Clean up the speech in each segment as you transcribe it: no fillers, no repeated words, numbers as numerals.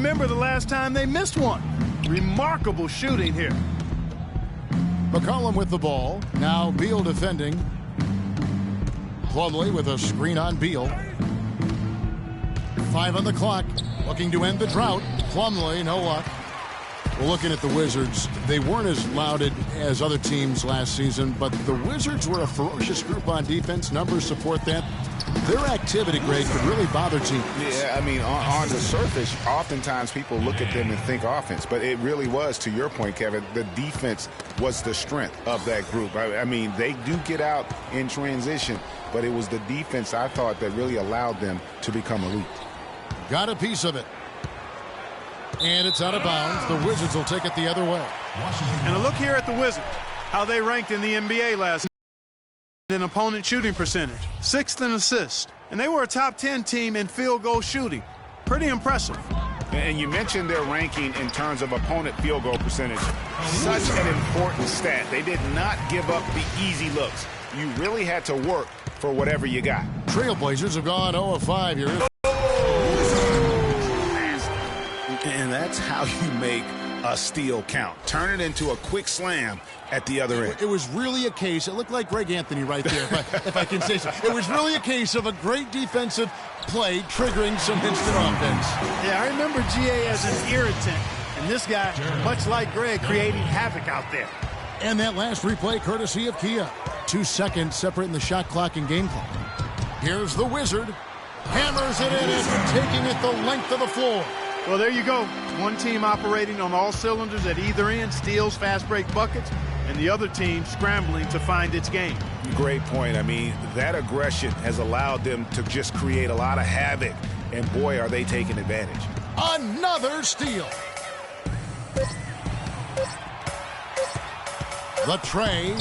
remember the last time they missed one. Remarkable shooting here. McCollum with the ball. Now Beal defending. Plumlee with a screen on Beal. 5 on the clock. Looking to end the drought. Plumlee, no luck. Well, looking at the Wizards, they weren't as lauded as other teams last season, but the Wizards were a ferocious group on defense. Numbers support that. Their activity, Greg, could really bother teams. Yeah, I mean, on the surface, oftentimes people look at them and think offense, but it really was, to your point, Kevin, the defense was the strength of that group. I mean, they do get out in transition, but it was the defense, I thought, that really allowed them to become elite. Got a piece of it. And it's out of bounds. The Wizards will take it the other way. And a look here at the Wizards, how they ranked in the NBA last night in opponent shooting percentage, 6th in assists. And they were a top 10 team in field goal shooting. Pretty impressive. And you mentioned their ranking in terms of opponent field goal percentage. Such an important stat. They did not give up the easy looks. You really had to work for whatever you got. Trailblazers have gone 0 of 5 here. And that's how you make a steal count. Turn it into a quick slam at the other end. It was really a case, it looked like Greg Anthony right there, if I can say so. It was really a case of a great defensive play triggering some instant offense. Yeah, I remember GA as an irritant. And this guy, much like Greg, creating havoc out there. And that last replay courtesy of Kia. 2 seconds separating the shot clock and game clock. Here's the Wizard. Hammers it in and taking it the length of the floor. Well, there you go. One team operating on all cylinders at either end, steals, fast break buckets, and the other team scrambling to find its game. Great point. I mean, that aggression has allowed them to just create a lot of havoc, and boy, are they taking advantage. Another steal. The tray.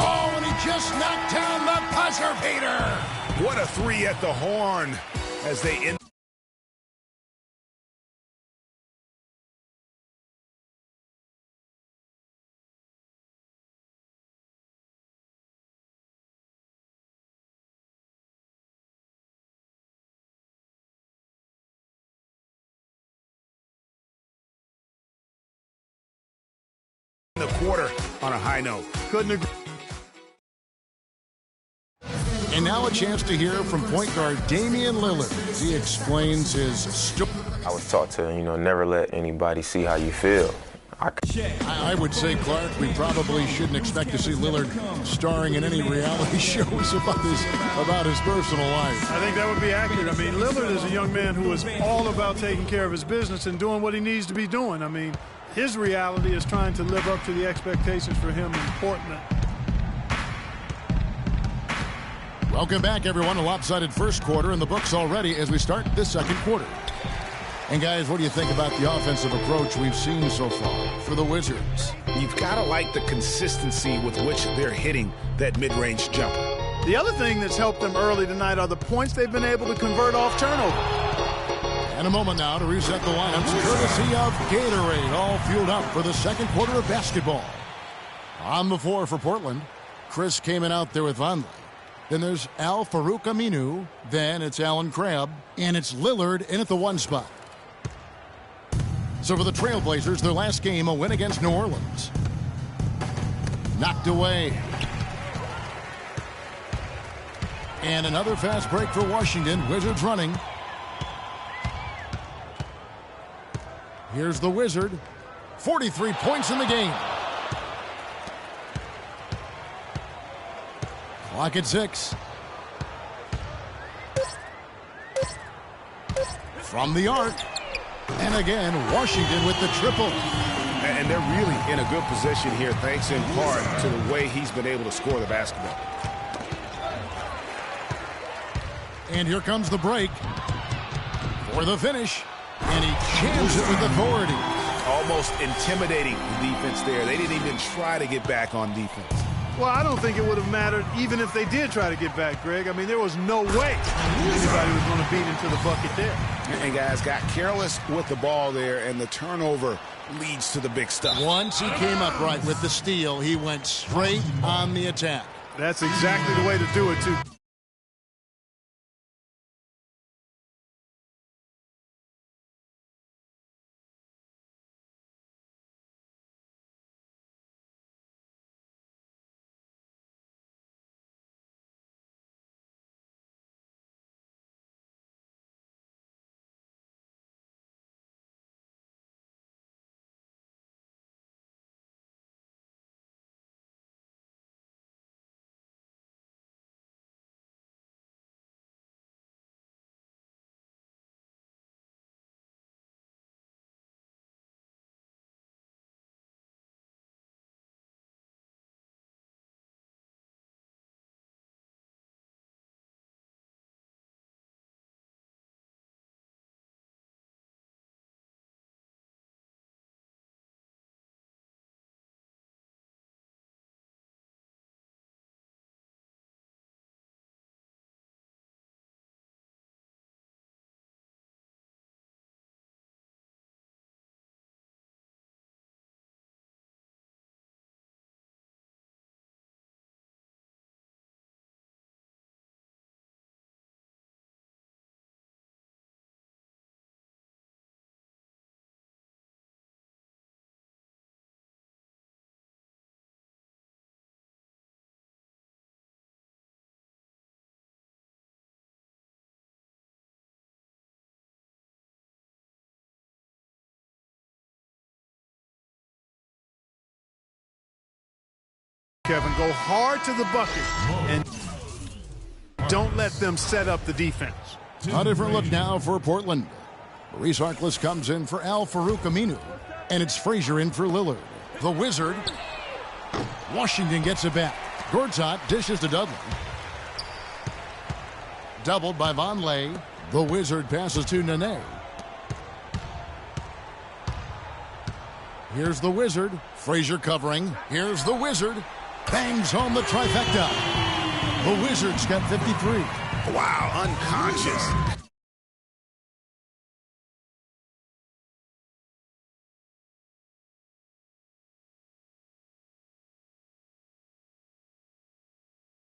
Oh, and he just knocked down the buzzer beater. What a three at the horn as they end. The quarter on a high note. Couldn't agree. And now a chance to hear from point guard Damian Lillard. He explains his story. I was taught to, never let anybody see how you feel. I would say, Clark, we probably shouldn't expect to see Lillard starring in any reality shows about his personal life. I think that would be accurate. I mean, Lillard is a young man who is all about taking care of his business and doing what he needs to be doing. I mean, his reality is trying to live up to the expectations for him in Portland. Welcome back, everyone. A lopsided first quarter in the books already as we start this second quarter. And, guys, what do you think about the offensive approach we've seen so far for the Wizards? You've got to like the consistency with which they're hitting that mid-range jumper. The other thing that's helped them early tonight are the points they've been able to convert off turnover. And a moment now to reset the lineups courtesy of Gatorade, all fueled up for the second quarter of basketball. On the floor for Portland, Chris Kaman out there with Vonleh. Then there's Al-Farouq Aminu. Then it's Allen Crabbe. And it's Lillard in at the 1 spot. So for the Trailblazers, their last game, a win against New Orleans. Knocked away. And another fast break for Washington. Wizards running. Here's the Wizard. 43 points in the game. Clock at 6. From the arc. And again, Washington with the triple. And they're really in a good position here, thanks in part to the way he's been able to score the basketball. And here comes the break for the finish. And he jams it with authority. Almost intimidating the defense there. They didn't even try to get back on defense. Well, I don't think it would have mattered even if they did try to get back, Greg. I mean, there was no way anybody was going to beat into the bucket there. And guys got careless with the ball there, and the turnover leads to the big stuff. Once he came up right with the steal, he went straight on the attack. That's exactly the way to do it, too. Kevin. Go hard to the bucket and don't let them set up the defense. A different look now for Portland. Maurice Harkless comes in for Al-Farouq Aminu. And it's Frazier in for Lillard. The Wizard. Washington gets it back. Gortat dishes to Dudley. Doubled by Vonleh. The Wizard passes to Nene. Here's the Wizard. Frazier covering. Here's the Wizard. Bangs home the trifecta. The Wizards got 53. Wow, unconscious.